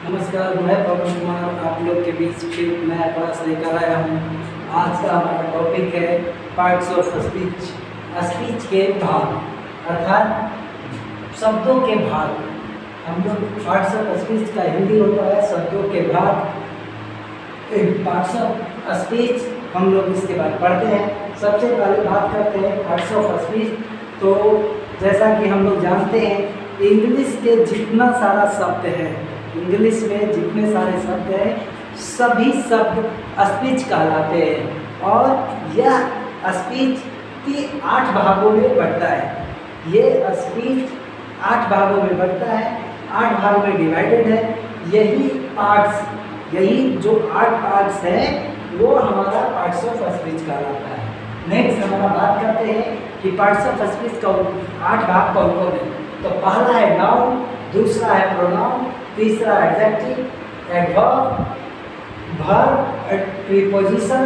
नमस्कार, मैं पवन कुमार आप लोग के बीच फिर नया क्लास लेकर आया हूँ। आज का हमारा टॉपिक है पार्ट्स ऑफ स्पीच। स्पीच के भाग अर्थात शब्दों के भाग। हम लोग पार्ट्स ऑफ स्पीच का हिंदी होता है शब्दों के भाग। पार्ट्स ऑफ स्पीच हम लोग इसके बाद पढ़ते हैं। सबसे पहले बात करते हैं पार्ट्स ऑफ स्पीच। तो जैसा कि हम लोग जानते हैं, इंग्लिश के जितना सारा शब्द है, इंग्लिश में जितने सारे शब्द हैं सभी शब्द स्पीच कहलाते हैं और यह स्पीच की 8 भागों में बढ़ता है। ये स्पीच 8 भागों में बढ़ता है, 8 भाग में डिवाइडेड है। यही जो 8 पार्ट्स हैं वो हमारा पार्ट्स ऑफ स्पीच कहलाता है। नेक्स्ट हमारा बात करते हैं कि पार्ट्स ऑफ स्पीच का 8 भाग कौन कौन है। तो पहला है नाउन, दूसरा है प्रोनाउन, तीसरा adjective, adverb, verb, preposition,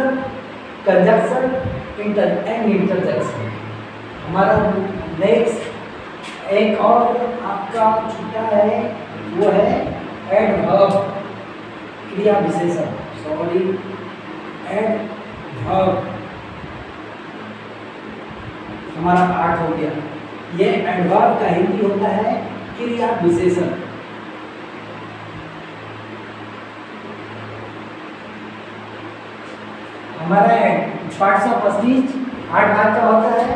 conjunction and interjection. हमारा नेक्स्ट एक और आपका छूटा है, वो है एडवर्ब, क्रिया विशेषण। एडवर्ब हमारा 8 हो गया। ये एडवर्ब का हिंदी होता है क्रिया विशेषण। हमारा पार्ट्स ऑफ स्पीच 8 भाग का होता है।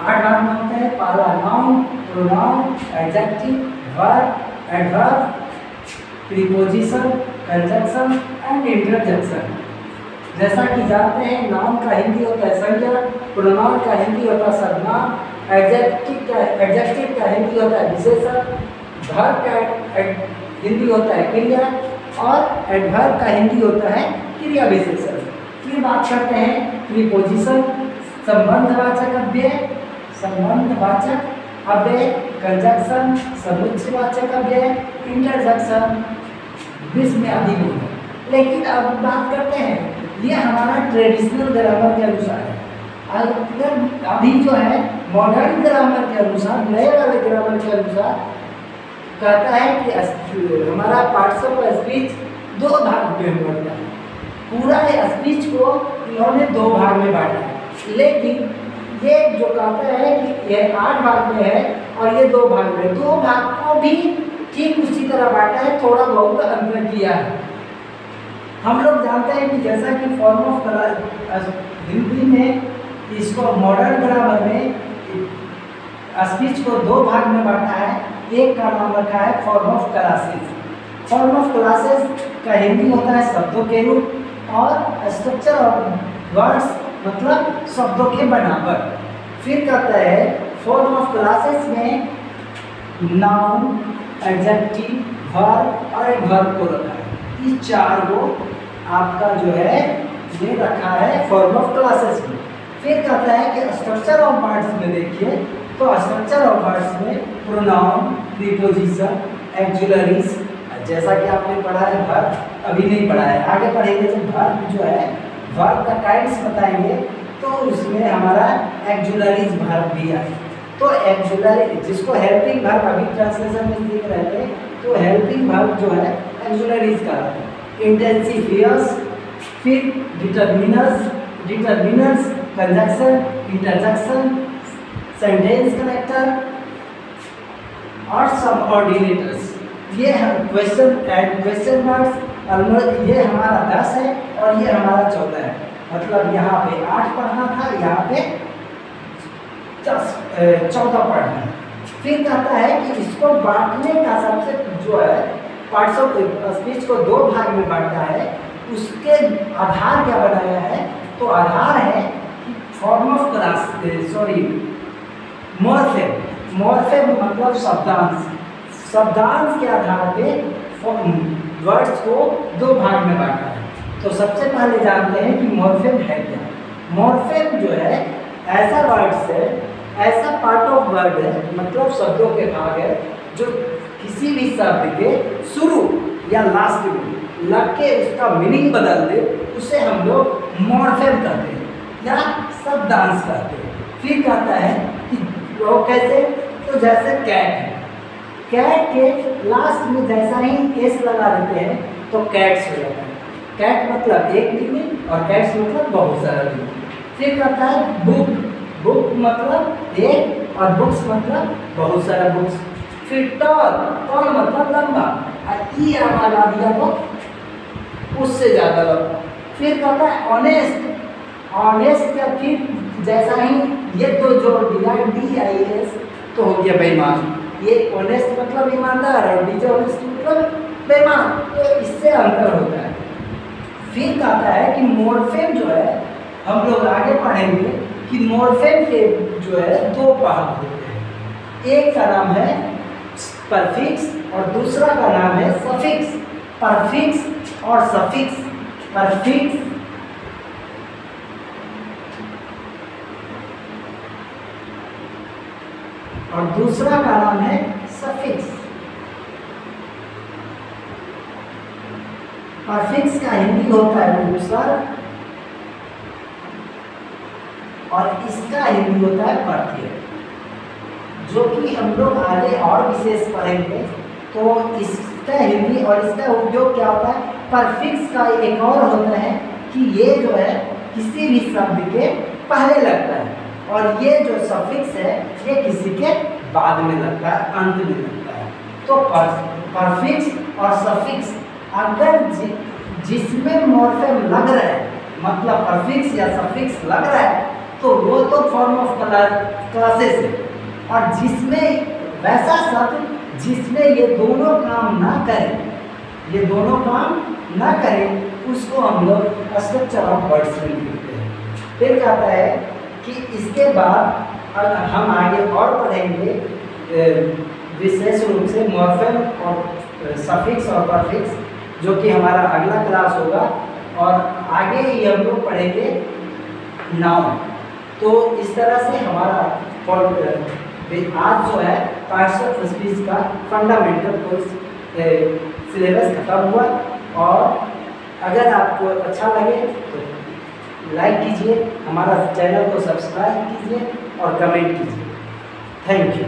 8 भाग में होता है पहला noun, pronoun, adjective, verb, adverb, preposition, conjunction and interjection. जैसा कि जानते हैं, नाउन का हिंदी होता है संज्ञा, प्रोनाउन का हिंदी होता है सर्वनाम, एडजेक्टिव का हिंदी होता है विशेषण, वर्ब का हिंदी होता है क्रिया और एडवर्ब का हिंदी होता है क्रिया विशेषण। फिर बात करते हैं प्रीपोजिशन, संबंधवाचक अव्यय, संबंधवाचक अव्यय, कंजंक्शन, समुच्चयवाचक अव्यय, इंटरजेक्शन, विस्मय आदि लोग। लेकिन अब बात करते हैं, ये हमारा ट्रेडिशनल ग्रामर के अनुसार है। अगर अभी जो है मॉडर्न ग्रामर के अनुसार, नए वाले ग्रामर के अनुसार कहता है कि हमारा पार्ट्स ऑफ स्पीच 2 भाग में बढ़ता है। पूरा स्पीच को इन्होंने 2 भाग में बांटा है, लेकिन ये जो कहता है कि ये 8 भाग में है और ये 2 भाग में, 2 भाग को भी ठीक उसी तरह बांटा है, थोड़ा बहुत अंतर किया है। हम लोग जानते हैं कि जैसा कि फॉर्म ऑफ हिंदी में इसको मॉडर्न ग्रामर में स्पीच को 2 भाग में बांटा है। एक का नाम रखा है form of classes. Form of classes का हिंदी होता है शब्दों के रूप और स्ट्रक्चर ऑफ वर्ड्स मतलब शब्दों के बनावट। फिर कहता है फॉर्म ऑफ क्लासेस में नाउन, एडजेक्टिव, वर्ब और एडवर्ब को रखा है। ये 4 को आपका जो है ये रखा है फॉर्म ऑफ क्लासेस में। फिर कहता है कि स्ट्रक्चर ऑफ वर्ड्स में देखिए, तो स्ट्रक्चर ऑफ वर्ड्स में प्रोनाउन, प्रीपोजिशन, एक्जुलरीज, जैसा कि आपने पढ़ा है वर्ब, अभी नहीं पढ़ा है, आगे पढ़ेंगे जब वर्ब जो है वर्ब का काइंड्स बताएंगे तो उसमें हमारा एक्जुलरीज वर्ब भी आए। तो एक्जुलरी जिसको हेल्पिंग वर्ब अभी ट्रांसलेशन में देख रहे थे, तो हेल्पिंग वर्ब जो है एक्जुलरीज का है। इंटेंसिफियर्स, फिर determiners, conjunction, interjection, sentence connector और सबऑर्डिनेटर्स। ये क्वेश्चन एंड क्वेश्चन मार्क्स ये हमारा 10 है और ये हमारा 14 है। मतलब यहाँ पे 8 पढ़ना था, यहाँ पे 14 पढ़ना है। फिर कहता है कि इसको बांटने का सबसे जो है पार्ट्स ऑफ स्पीच को 2 भाग में बांटा है। उसके आधार क्या बनाया है, तो आधार है कि form of class morpheme. Morpheme मतलब शब्दांश। शब्दांश के आधार पे वर्ड्स को 2 भाग में बांटा है। तो सबसे पहले जानते हैं कि मॉर्फेम है क्या। मॉर्फेम जो है ऐसा वर्ड्स है, ऐसा पार्ट ऑफ वर्ड है, मतलब शब्दों के भाग है जो किसी भी शब्द के शुरू या लास्ट में लग के उसका मीनिंग बदल दे, उसे हम लोग मॉर्फेम कहते हैं या शब्दांश कहते हैं। फिर कहता है कि वो कैसे, तो जैसे कैट है, कैट के लास्ट में जैसा ही एस लगा देते हैं तो कैट्स हो जाता है। कैट मतलब एक लिंग और कैट्स मतलब बहुत सारा लिंग। फिर कहता है बुक, बुक मतलब एक और बुक्स मतलब बहुत सारा बुक्स। फिर टॉल, टॉल मतलब लंबा और ई लगा दिया तो उससे ज़्यादा लंबा। फिर कहता है ऑनेस्ट, ऑनेस्ट का फिर जैसा ही ये तो जोड़ दिया DIS तो हो गया बेईमान। ये ऑनेस्ट मतलब ईमानदार और डिसऑनेस्ट मतलब बेईमान, तो इससे अंतर होता है। फिर कहता है कि मॉर्फेम जो है, हम लोग आगे पढ़ेंगे कि मॉर्फेम के जो है दो भाग होते हैं। एक का नाम है परफिक्स और दूसरा का नाम है सफिक्स। परफिक्स और सफिक्स, परफिक्स और दूसरा का नाम है सफिक्स। परफिक्स का हिंदी होता है उपसर्ग और इसका हिंदी होता है प्रत्यय, जो कि हम लोग आगे और विशेष पढ़ेंगे। तो इसका हिंदी और इसका उपयोग क्या होता है। परफिक्स का एक और होता है कि ये जो है किसी भी शब्द के पहले लगता है और ये जो सफिक्स है ये किसी के बाद में लगता है, अंत में लगता है। तो परफिक्स और सफिक्स अगर जिसमें मॉर्फेम लग रहा है, मतलब परफिक्स या सफिक्स लग रहा है, तो वो तो फॉर्म ऑफ क्लासेस है। और जिसमें वैसा शब्द जिसमें ये दोनों काम ना करें, ये दोनों काम ना करें, उसको हम लोग स्ट्रक्चर ऑफ वर्ड्स में लिखते हैं। फिर कहता है कि इसके बाद हम आगे और पढ़ेंगे विशेष रूप से मॉर्फेम और सफिक्स और परफिक्स, जो कि हमारा अगला क्लास होगा। और आगे ही हम लोग पढ़ेंगे नाउन। तो इस तरह से हमारा आज जो है पार्ट्स ऑफ स्पीच का फंडामेंटल कोर्स सिलेबस खत्म हुआ। और अगर आपको अच्छा लगे तो लाइक कीजिए, हमारा चैनल को सब्सक्राइब कीजिए और कमेंट कीजिए। Thank you.